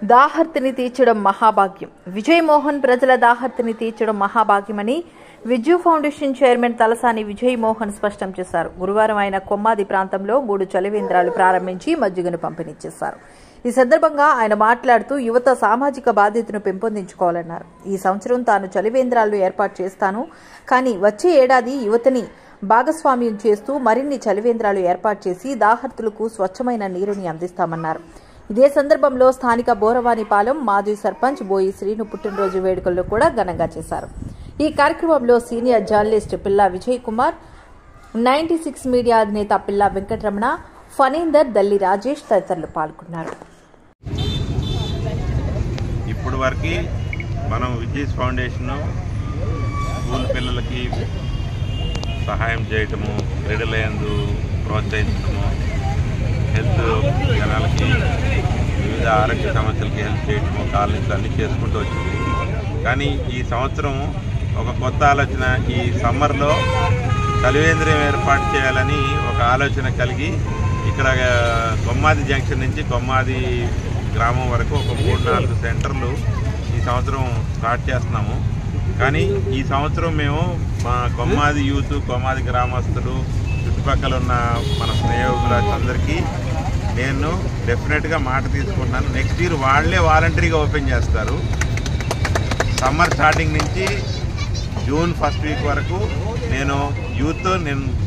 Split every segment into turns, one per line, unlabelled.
దాహర్తిని తీర్చడం మహాభాగ్యం. విజయ్ మోహన్ ప్రజల దాహర్తిని తీర్చడం మహాభాగ్యమని విజ్జు ఫౌండేషన్ చైర్మన్ తలసాని విజయ్ మోహన్ స్పష్టం చేశారు. గురువారం ఆయన కొమ్మాది ప్రాంతంలో 3 చలివేంద్రాలు ప్రారంభించి మజ్జిగను పంపిణీ చేశారు. ఈ సందర్భంగా ఆయన మాట్లాడుతూ యువత సామాజిక బాధ్యతను పెంపొందించుకోవాలన్నారు. ఈ సంవత్సరం తాను చలివేంద్రాలు ఏర్పాటు చేస్తాను, కానీ వచ్చే ఏడాది యువతని భాగస్వామ్యం చేస్తూ మరిన్ని చలివేంద్రాలు ఏర్పాటు చేసి దాహర్తులకు స్వచ్ఛమైన నీరుని అందిస్తామన్నారు. ఇదే సందర్భంలో స్థానిక బోరవానిపాలెం మాజీ సర్పంచ్ బోయి శ్రీను పుట్టినరోజు వేడుకల్లో కూడా ఘనంగా చేశారు. ఈ కార్యక్రమంలో సీనియర్ జర్నలిస్ట్ పిల్లా విజయ్ కుమార్, 96 మీడియా అధినేత పిల్లా వెంకటరమణ, ఫణీందర్, దల్లి రాజేష్ తదితరులు పాల్గొన్నారు.
ఇప్పుడు వరకు మనం విజయ్ ఫౌండేషన్ స్కూల్ పిల్లలకి సహాయం చేయటము, క్రీడలందు ప్రోత్సహించడము, హెల్త్ జనాలకి వివిధ ఆరోగ్య సమస్యలకి హెల్ప్ చేయటము, కాలేజీలు అన్నీ చేసుకుంటూ వచ్చింది. కానీ ఈ సంవత్సరం ఒక కొత్త ఆలోచన, ఈ సమ్మర్లో చలివేంద్రం ఏర్పాటు చేయాలని ఒక ఆలోచన కలిగి ఇక్కడ కొమ్మాది జంక్షన్ నుంచి కొమ్మాది గ్రామం వరకు ఒక 3-4 సెంటర్లు ఈ సంవత్సరం స్టార్ట్ చేస్తున్నాము. కానీ ఈ సంవత్సరం మేము మా కొమ్మాది యూత్, కొమ్మాది గ్రామస్తులు, చుట్టుపక్కల ఉన్న మన స్నేహితులందరికీ నేను డెఫినెట్గా మాట తీసుకుంటున్నాను. నెక్స్ట్ ఇయర్ వాళ్ళే వాలంటరీగా ఓపెన్ చేస్తారు. సమ్మర్ స్టార్టింగ్ నుంచి జూన్ ఫస్ట్ వీక్ వరకు నేను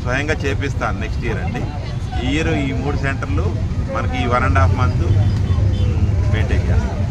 స్వయంగా చేపిస్తాను. నెక్స్ట్ ఇయర్ అండి. ఈ ఇయర్ ఈ 3 సెంటర్లు మనకి ఈ 1.5 మంత్ మెయింటైన్ చేస్తాను.